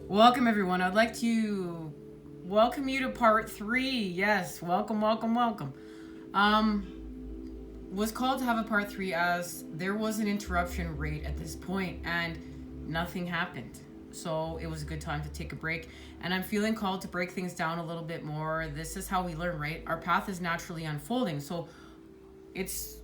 Welcome everyone. I'd like to welcome you to part 3. Yes, welcome. Was called to have a part 3 as there was an interruption rate at this point and nothing happened. So it was a good time to take a break, and I'm feeling called to break things down a little bit more. This is how we learn, right? Our path is naturally unfolding. So it's,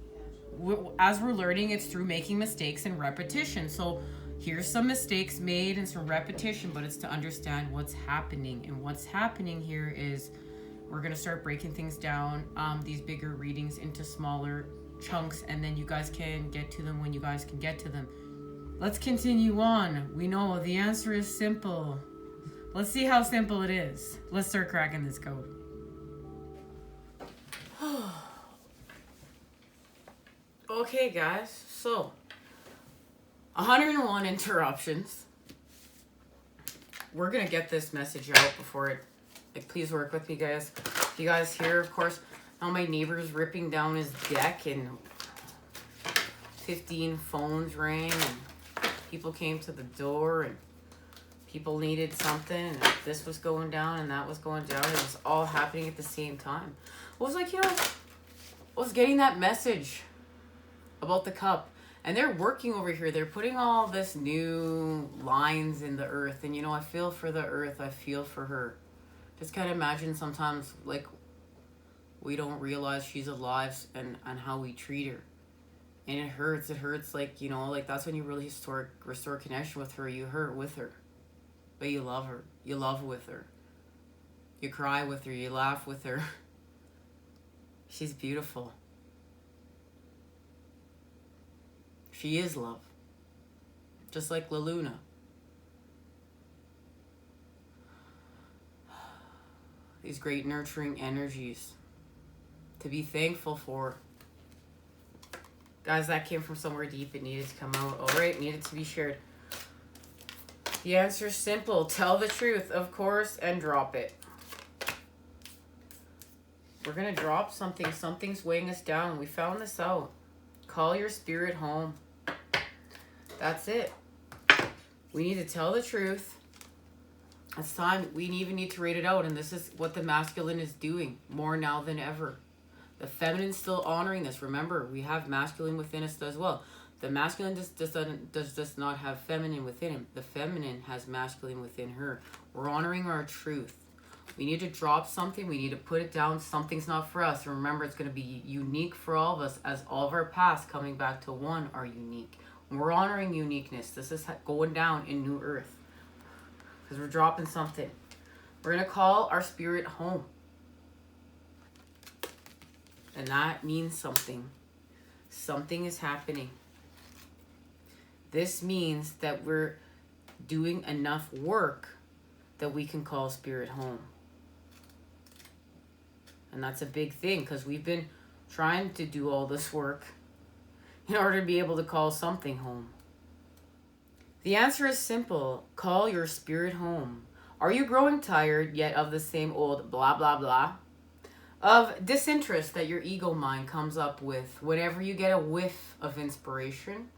as we're learning, it's through making mistakes and repetition. So here's some mistakes made and some repetition, but it's to understand what's happening. And what's happening here is we're going to start breaking things down, these bigger readings, into smaller chunks, and then you guys can get to them when you guys can get to them. Let's continue on. We know the answer is simple. Let's see how simple it is. Let's start cracking this code. Okay, guys. So 101 interruptions. We're gonna get this message out before it, like, please work with me, guys. You guys hear, of course, how my neighbor's ripping down his deck and 15 phones rang and people came to the door and people needed something and this was going down and that was going down. It was all happening at the same time. I was like, I was getting that message about the cup. And they're working over here. They're putting all this new lines in the earth. And, I feel for the earth. I feel for her. Just kind of imagine sometimes, like, we don't realize she's alive and how we treat her. And it hurts. It hurts, like, like that's when you really restore connection with her. You hurt with her. But you love her. You love with her. You cry with her. You laugh with her. She's beautiful. She is love. Just like La Luna. These great nurturing energies to be thankful for. Guys, that came from somewhere deep. It needed to come out. Alright, needed to be shared. The answer is simple. Tell the truth, of course, and drop it. We're going to drop something. Something's weighing us down. We found this out. Call your spirit home. That's it. We need to tell the truth. It's time. We even need to rate it out. And this is what the masculine is doing more now than ever. The feminine's still honoring this. Remember, we have masculine within us as well. The masculine does not have feminine within him. The feminine has masculine within her. We're honoring our truth. We need to drop something. We need to put it down. Something's not for us. Remember, it's going to be unique for all of us, as all of our paths coming back to one are unique. We're honoring uniqueness. This is going down in New Earth. Because we're dropping something. We're going to call our spirit home. And that means something. Something is happening. This means that we're doing enough work that we can call spirit home. And that's a big thing, because we've been trying to do all this work in order to be able to call something home. The answer is simple. Call your spirit home. Are you growing tired yet of the same old blah, blah, blah? Of disinterest that your ego mind comes up with whenever you get a whiff of inspiration?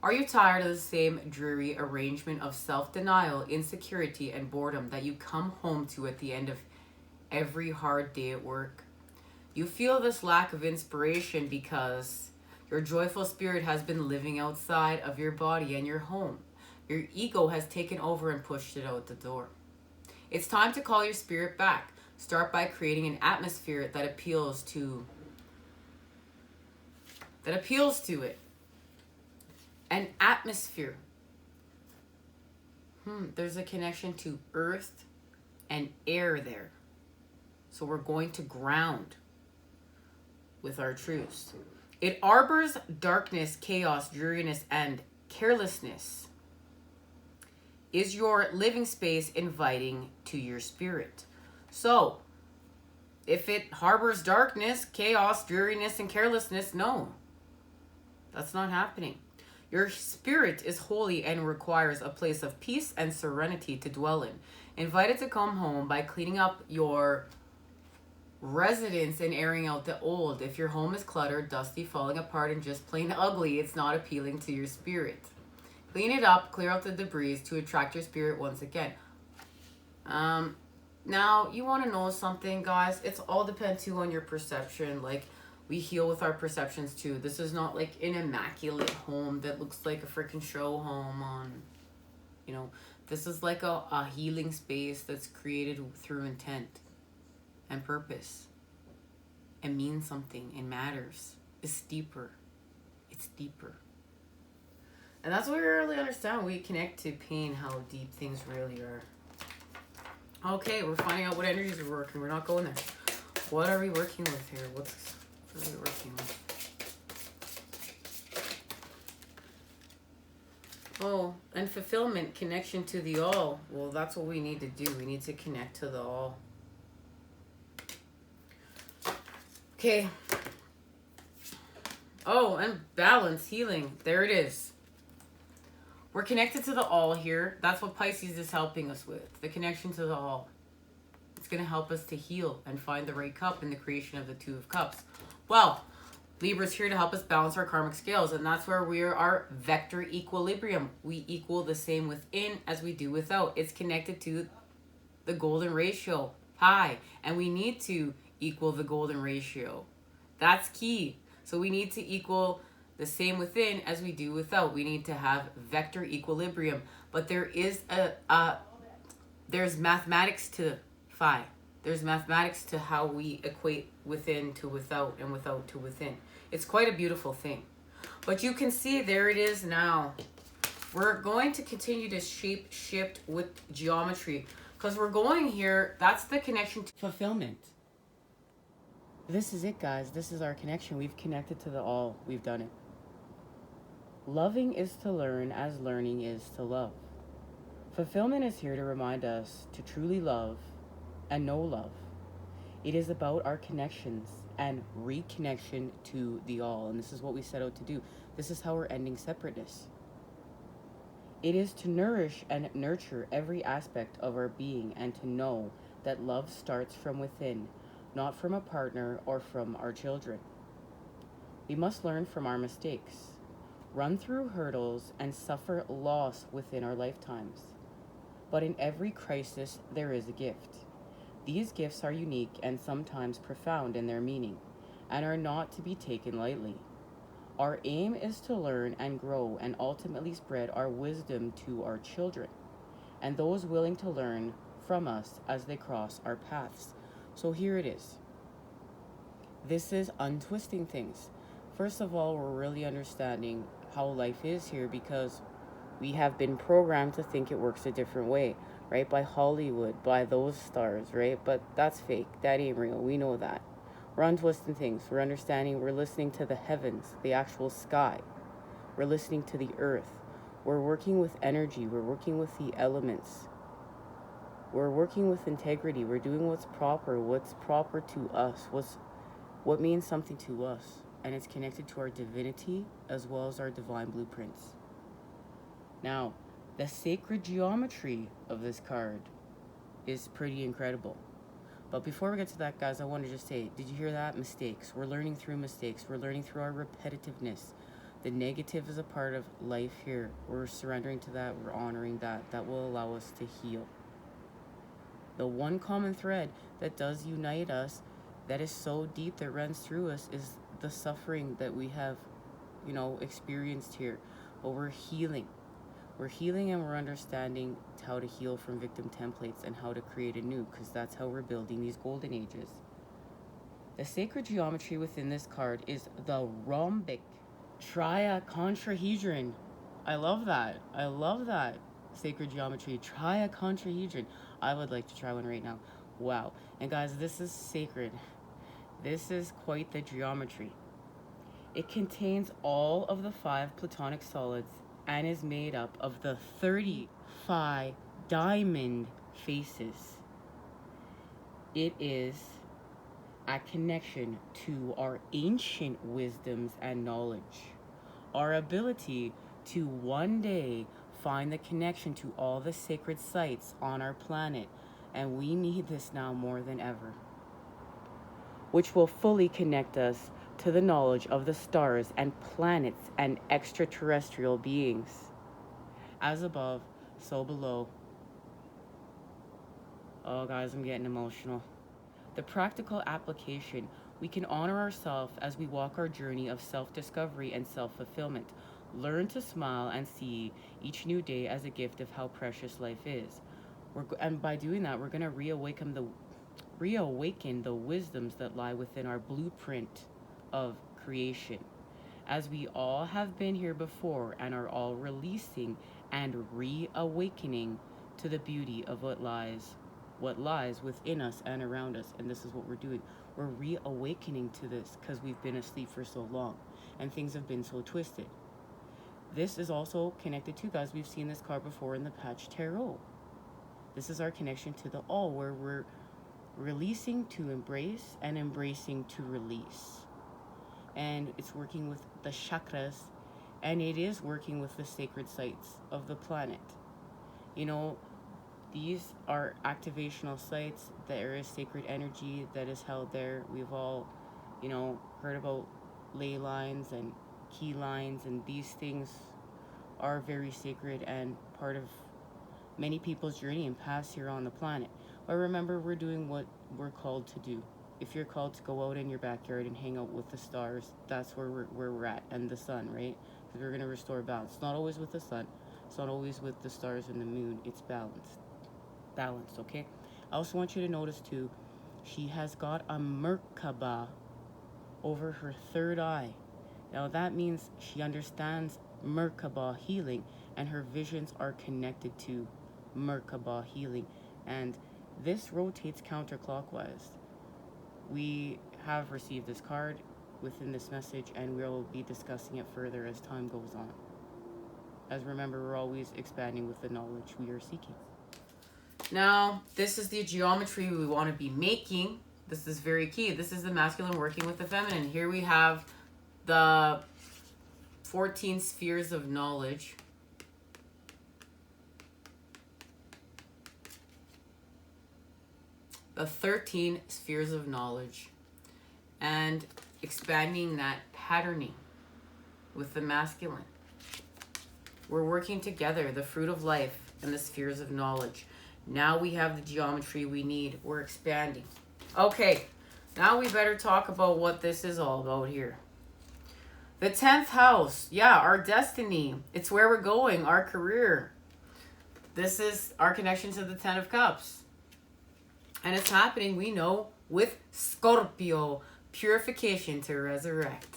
Are you tired of the same dreary arrangement of self-denial, insecurity, and boredom that you come home to at the end of every hard day at work? You feel this lack of inspiration because Your joyful spirit has been living outside of your body and your home. Your ego has taken over and pushed it out the door. It's time to call your spirit back. Start by creating an atmosphere that appeals to it. An atmosphere. There's a connection to earth and air there. So we're going to ground with our truths. It harbors darkness, chaos, dreariness, and carelessness. Is your living space inviting to your spirit? So, if it harbors darkness, chaos, dreariness, and carelessness, no. That's not happening. Your spirit is holy and requires a place of peace and serenity to dwell in. Invite it to come home by cleaning up your residence and airing out the old. If your home is cluttered, dusty, falling apart, and just plain ugly, it's not appealing to your spirit. Clean it up, clear out the debris to attract your spirit once again. Now, you want to know something, guys? It's all depends too on your perception. Like, we heal with our perceptions too. This is not like an immaculate home that looks like a freaking show home on, you know. This is like a healing space that's created through intent and purpose. It means something. It matters. It's deeper. It's deeper. And that's what we really understand when we connect to pain, how deep things really are. Okay, we're finding out what energies are working. We're not going there. What are we working with here? What are we working with? Oh, and fulfillment, connection to the all. Well, that's what we need to do. We need to connect to the all. Okay. Oh, and balance, healing. There it is. We're connected to the all here. That's what Pisces is helping us with. The connection to the all. It's going to help us to heal and find the right cup in the creation of the Two of Cups. Well, Libra's here to help us balance our karmic scales. And that's where we are our vector equilibrium. We equal the same within as we do without. It's connected to the golden ratio, pi. And we need to equal the golden ratio. That's key. So we need to equal the same within as we do without. We need to have vector equilibrium. But there is there's mathematics to phi. There's mathematics to how we equate within to without and without to within. It's quite a beautiful thing. But you can see there it is now. We're going to continue to shape shift with geometry because we're going here. That's the connection to fulfillment. This is it, guys. This is our connection. We've connected to the all. We've done it. Loving is to learn as learning is to love. Fulfillment is here to remind us to truly love and know love. It is about our connections and reconnection to the all. And this is what we set out to do. This is how we're ending separateness. It is to nourish and nurture every aspect of our being and to know that love starts from within, not from a partner or from our children. We must learn from our mistakes, run through hurdles, and suffer loss within our lifetimes. But in every crisis, there is a gift. These gifts are unique and sometimes profound in their meaning, and are not to be taken lightly. Our aim is to learn and grow and ultimately spread our wisdom to our children, and those willing to learn from us as they cross our paths. So here it is. This is untwisting things. First of all, we're really understanding how life is here because we have been programmed to think it works a different way, right? By Hollywood, by those stars, right? But that's fake. That ain't real. We know that. We're untwisting things. We're understanding. We're listening to the heavens, the actual sky. We're listening to the earth. We're working with energy. We're working with the elements. We're working with integrity. We're doing what's proper to us, what means something to us. And it's connected to our divinity as well as our divine blueprints. Now, the sacred geometry of this card is pretty incredible. But before we get to that, guys, I want to just say, did you hear that? Mistakes. We're learning through mistakes. We're learning through our repetitiveness. The negative is a part of life here. We're surrendering to that. We're honoring that. That will allow us to heal. The one common thread that does unite us, that is so deep that runs through us, is the suffering that we have you know, experienced here. But we're healing. We're healing, and we're understanding how to heal from victim templates and how to create anew, because that's how we're building these golden ages. The sacred geometry within this card is the RHOMBIC Triacontrahedron. I love that. I love that. Sacred geometry, triacontrahedron. I would like to try one right now. Wow. And guys, this is sacred. This is quite the geometry. It contains all of the 5 platonic solids and is made up of the 35 diamond faces. It is a connection to our ancient wisdoms and knowledge. Our ability to one day find the connection to all the sacred sites on our planet. And we need this now more than ever, which will fully connect us to the knowledge of the stars and planets and extraterrestrial beings. As above, so below. Oh, guys, I'm getting emotional. The practical application. We can honor ourselves as we walk our journey of self-discovery and self-fulfillment. Learn to smile and see each new day as a gift of how precious life is. And by doing that, we're going to reawaken the wisdoms that lie within our blueprint of creation. As we all have been here before and are all releasing and reawakening to the beauty of what lies within us and around us. And this is what we're doing. We're reawakening to this because we've been asleep for so long and things have been so twisted. This is also connected to, guys, we've seen this card before in the Patch Tarot. This is our connection to the all, where we're releasing to embrace and embracing to release. And it's working with the chakras, and it is working with the sacred sites of the planet. You know, these are activational sites. There is sacred energy that is held there. We've all, you know, heard about ley lines and key lines, and these things are very sacred and part of many people's journey and paths here on the planet. But remember, we're doing what we're called to do. If you're called to go out in your backyard and hang out with the stars, that's where we're at, and the sun, right? Because we're going to restore balance. It's not always with the sun. It's not always with the stars and the moon. It's balanced. Balanced, okay? I also want you to notice, too, she has got a Merkaba over her third eye. Now, that means she understands Merkaba healing, and her visions are connected to Merkaba healing. And this rotates counterclockwise. We have received this card within this message, and we'll be discussing it further as time goes on. As remember, we're always expanding with the knowledge we are seeking. Now, this is the geometry we want to be making. This is very key. This is the masculine working with the feminine. Here we have the 14 spheres of knowledge. The 13 spheres of knowledge, and expanding that patterning with the masculine. We're working together, the fruit of life and the spheres of knowledge. Now we have the geometry we need. We're expanding. Okay, now we better talk about what this is all about here. The 10th house, yeah, our destiny. It's where we're going, our career. This is our connection to the 10 of Cups. And it's happening, we know, with Scorpio. Purification to resurrect.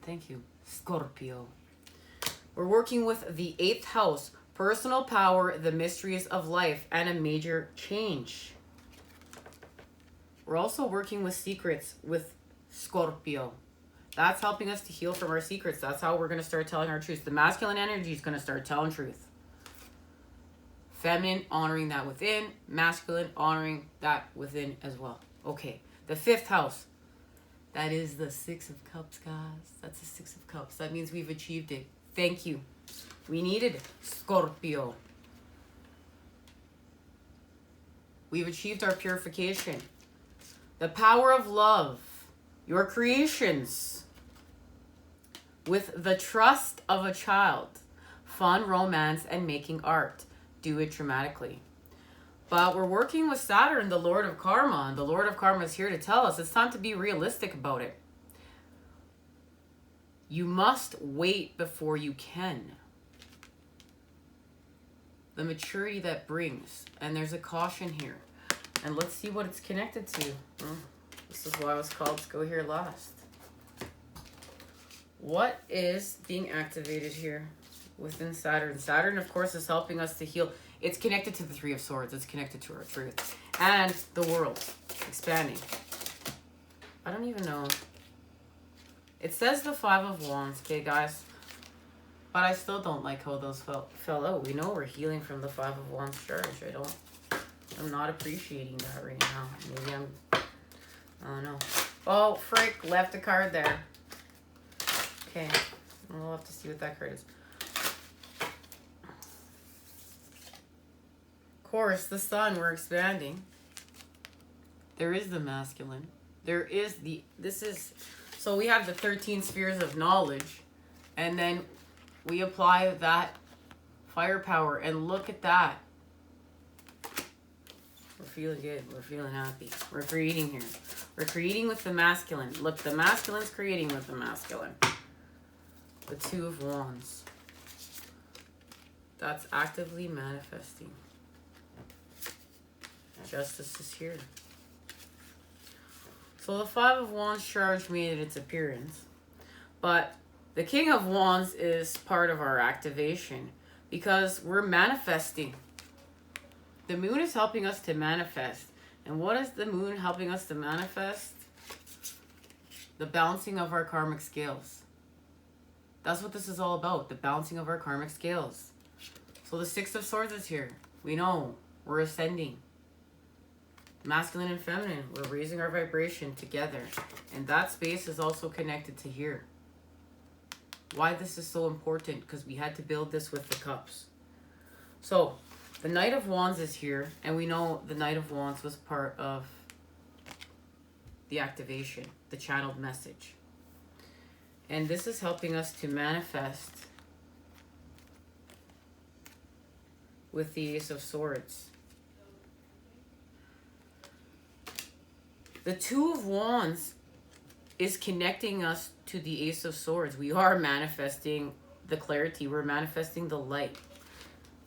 Thank you, Scorpio. We're working with the 8th house. Personal power, the mysteries of life, and a major change. We're also working with secrets with Scorpio. That's helping us to heal from our secrets. That's how we're going to start telling our truth. The masculine energy is going to start telling truth. Feminine honoring that within, masculine honoring that within as well. Okay, the 5th house. That is the 6 of Cups, guys. That's the 6 of Cups. That means we've achieved it. Thank you. We needed Scorpio. We've achieved our purification. The power of love. Your creations. With the trust of a child. Fun, romance, and making art. Do it dramatically. But we're working with Saturn, the Lord of Karma. And the Lord of Karma is here to tell us it's time to be realistic about it. You must wait before you can. The maturity that brings. And there's a caution here. And let's see what it's connected to. This is why I was called to go here last. What is being activated here within Saturn? Saturn, of course, is helping us to heal. It's connected to the Three of Swords. It's connected to our truth. And the world. Expanding. I don't even know. It says the Five of Wands, okay, guys? But I still don't like how those fell out. We know we're healing from the Five of Wands charge. I'm not appreciating that right now. Maybe I don't know. Oh, frick, left a card there. Okay, we'll have to see what that card is. Of course, the Sun, we're expanding. There is the masculine. There is the, so we have the 13 spheres of knowledge, and then we apply that firepower, and look at that. We're feeling good. We're feeling happy. We're creating here. We're creating with the masculine. Look, the masculine's creating with the masculine. The Two of Wands. That's actively manifesting. Justice is here. So the Five of Wands charge made its appearance. But the King of Wands is part of our activation because we're manifesting. The moon is helping us to manifest. And what is the moon helping us to manifest? The balancing of our karmic scales. That's what this is all about. The balancing of our karmic scales. So the Six of Swords is here. We know we're ascending. Masculine and feminine, we're raising our vibration together. And that space is also connected to here. Why this is so important? Because we had to build this with the cups. So, the Knight of Wands is here. And we know the Knight of Wands was part of the activation, the channeled message. And this is helping us to manifest with the Ace of Swords. The Two of Wands is connecting us to the Ace of Swords. We are manifesting the clarity. We're manifesting the light.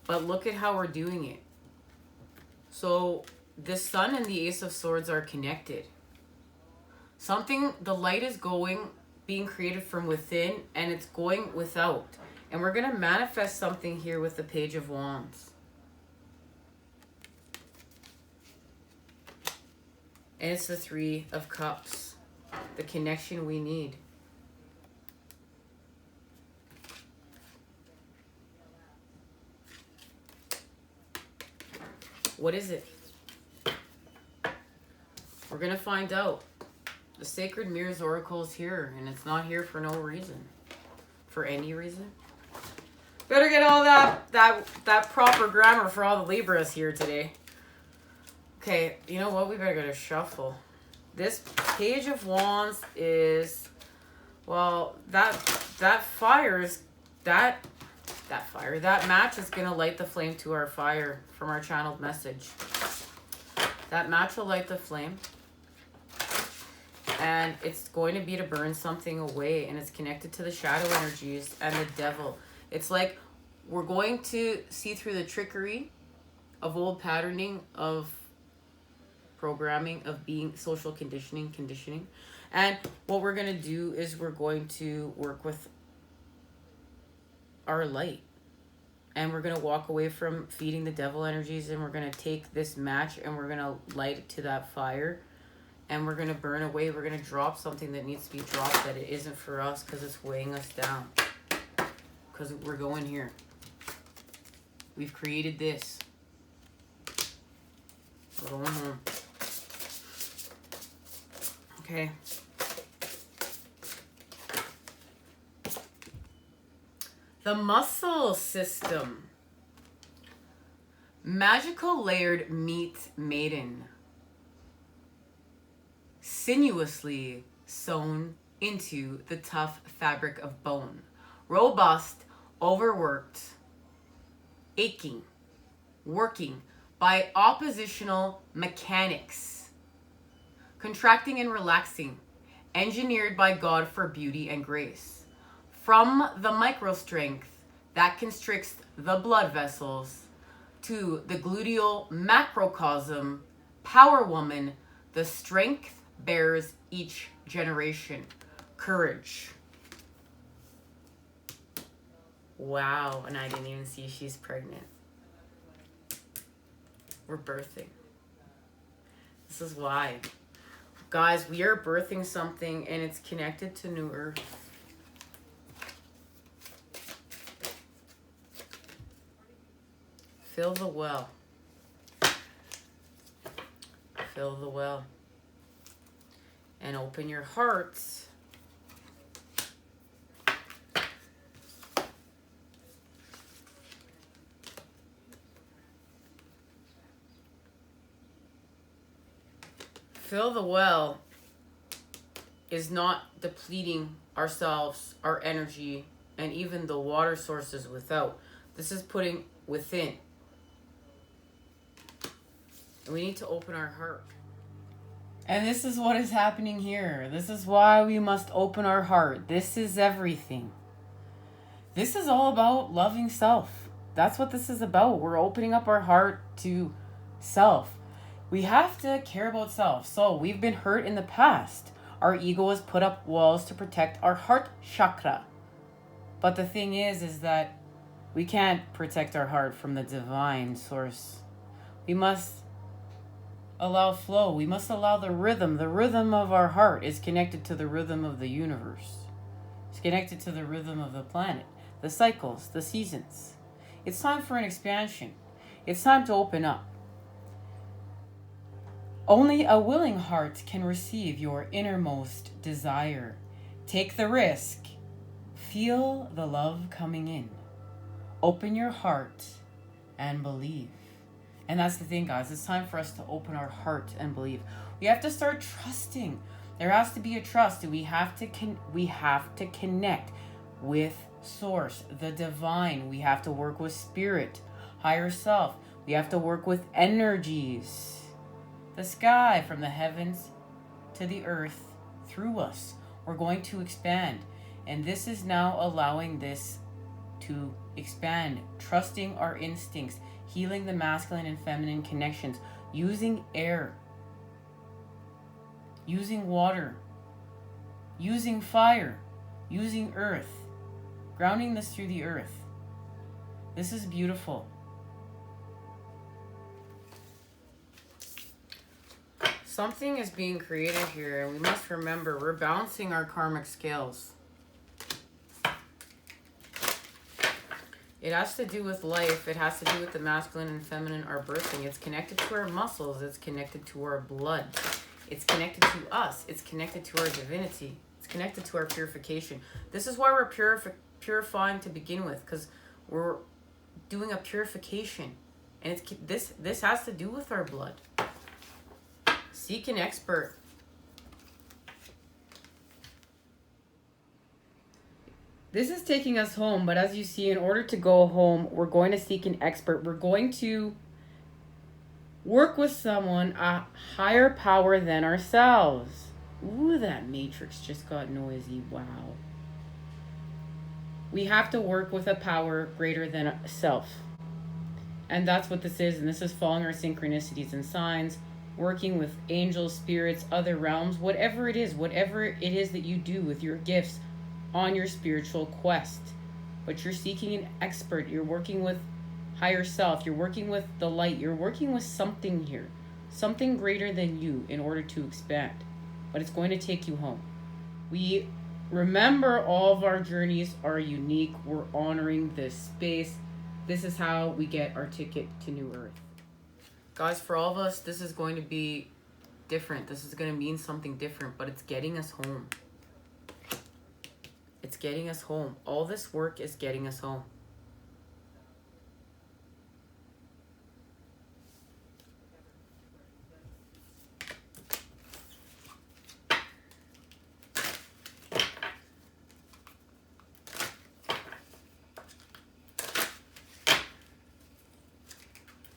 But look at how we're doing it. So the Sun and the Ace of Swords are connected. The light is being created from within, and it's going without. And we're going to manifest something here with the Page of Wands. And it's the Three of Cups. The connection we need. What is it? We're going to find out. The Sacred Mirrors Oracle is here. And it's not here for no reason. For any reason. Better get all that proper grammar for all the Libras here today. Okay, you know what? We better go to shuffle. This Page of Wands is, well, that match is going to light the flame to our fire from our channeled message. That match will light the flame. And it's going to be to burn something away. And it's connected to the shadow energies and the devil. It's like we're going to see through the trickery of old patterning of programming, of being social conditioning. And what we're going to do is we're going to work with our light. And we're going to walk away from feeding the devil energies, and we're going to take this match and we're going to light it to that fire. And we're going to burn away. We're going to drop something that needs to be dropped, that it isn't for us because it's weighing us down. Because we're going here. We've created this. We're going home. Okay. The muscle system. Magical layered meat maiden. Sinuously sewn into the tough fabric of bone. Robust, overworked, aching, working by oppositional mechanics. Contracting and relaxing, engineered by God for beauty and grace. From the micro strength that constricts the blood vessels to the gluteal macrocosm, power woman, the strength bears each generation. Courage. Wow, and I didn't even see she's pregnant. We're birthing. This is why. Guys, we are birthing something and it's connected to New Earth. Fill the well. Fill the well. And open your hearts. Fill the well is not depleting ourselves, our energy, and even the water sources without. This is putting within. And we need to open our heart. And this is what is happening here. This is why we must open our heart. This is everything. This is all about loving self. That's what this is about. We're opening up our heart to self. We have to care about self. So we've been hurt in the past. Our ego has put up walls to protect our heart chakra. But the thing is that we can't protect our heart from the divine source. We must allow flow. We must allow the rhythm. The rhythm of our heart is connected to the rhythm of the universe. It's connected to the rhythm of the planet, the cycles, the seasons. It's time for an expansion. It's time to open up. Only a willing heart can receive your innermost desire. Take the risk. Feel the love coming in. Open your heart and believe. And that's the thing, guys. It's time for us to open our heart and believe. We have to start trusting. There has to be a trust. We have to connect with source, the divine. We have to work with spirit, higher self. We have to work with energies. The sky, from the heavens to the earth, through us. We're going to expand. And this is now allowing this to expand. Trusting our instincts. Healing the masculine and feminine connections. Using air. Using water. Using fire. Using earth. Grounding this through the earth. This is beautiful. Something is being created here, and we must remember we're balancing our karmic scales. It has to do with life. It has to do with the masculine and feminine, our birthing. It's connected to our muscles. It's connected to our blood. It's connected to us. It's connected to our divinity. It's connected to our purification. This is why we're purifying to begin with, because we're doing a purification. And this has to do with our blood. Seek an expert. This is taking us home, but as you see, in order to go home, we're going to seek an expert. We're going to work with someone, a higher power than ourselves. Ooh, that matrix just got noisy. Wow. We have to work with a power greater than self. And that's what this is. And this is following our synchronicities and signs. Working with angels, spirits, other realms, whatever it is that you do with your gifts on your spiritual quest. But you're seeking an expert. You're working with higher self. You're working with the light. You're working with something here. Something greater than you in order to expand. But it's going to take you home. We remember all of our journeys are unique. We're honoring this space. This is how we get our ticket to New Earth. Guys, for all of us, this is going to be different. This is going to mean something different, but it's getting us home. It's getting us home. All this work is getting us home.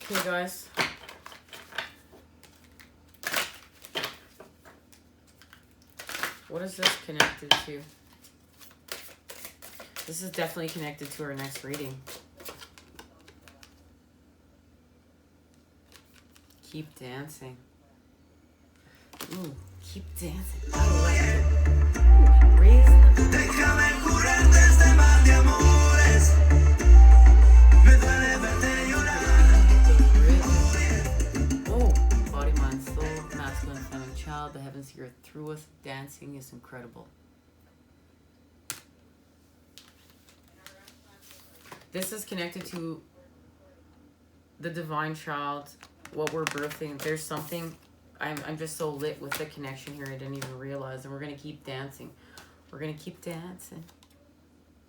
Okay, guys. What is this connected to? This is definitely connected to our next reading. Keep dancing. Ooh, keep dancing. I like it. Ooh, raise the... Oh, body, mind, soul, masculine, feminine, child, the heavens here through us. Dancing is incredible. This is connected to the divine child, what we're birthing. There's something, I'm just so lit with the connection here, I didn't even realize. And we're going to keep dancing. We're going to keep dancing.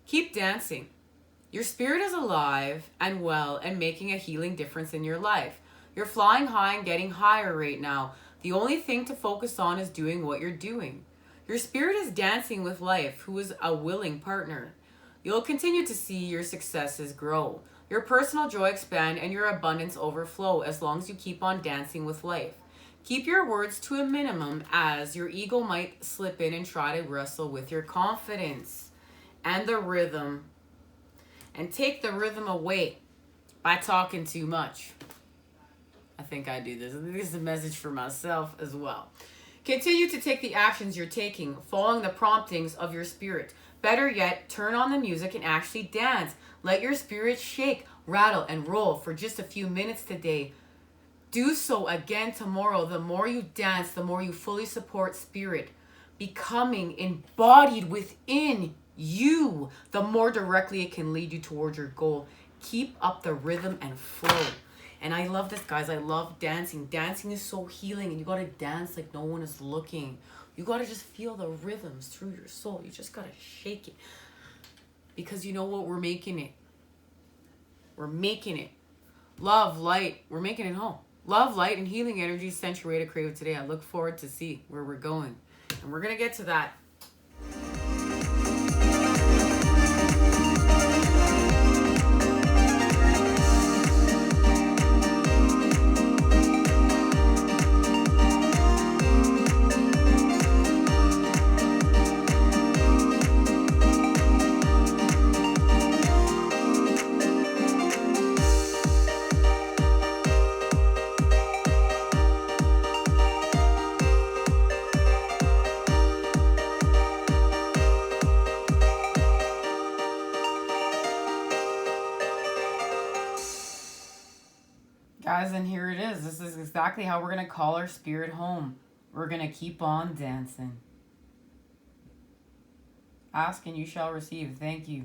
Keep dancing. Your spirit is alive and well and making a healing difference in your life. You're flying high and getting higher right now. The only thing to focus on is doing what you're doing. Your spirit is dancing with life, who is a willing partner. You'll continue to see your successes grow, your personal joy expand, and your abundance overflow as long as you keep on dancing with life. Keep your words to a minimum, as your ego might slip in and try to wrestle with your confidence and the rhythm, and take the rhythm away by talking too much. I think I do this. I think this is a message for myself as well. Continue to take the actions you're taking, following the promptings of your spirit. Better yet, turn on the music and actually dance. Let your spirit shake, rattle, and roll for just a few minutes today. Do so again tomorrow. The more you dance, the more you fully support spirit, becoming embodied within you, the more directly it can lead you towards your goal. Keep up the rhythm and flow. And I love this, guys. I love dancing. Dancing is so healing, and you got to dance like no one is looking. You got to just feel the rhythms through your soul. You just got to shake it. Because you know what? We're making it. We're making it. Love, light. We're making it home. Love, light, and healing energy sent your way to Crave today. I look forward to see where we're going. And we're going to get to that. Guys, and here it is. This is exactly how we're going to call our spirit home. We're going to keep on dancing. Ask and you shall receive. Thank you.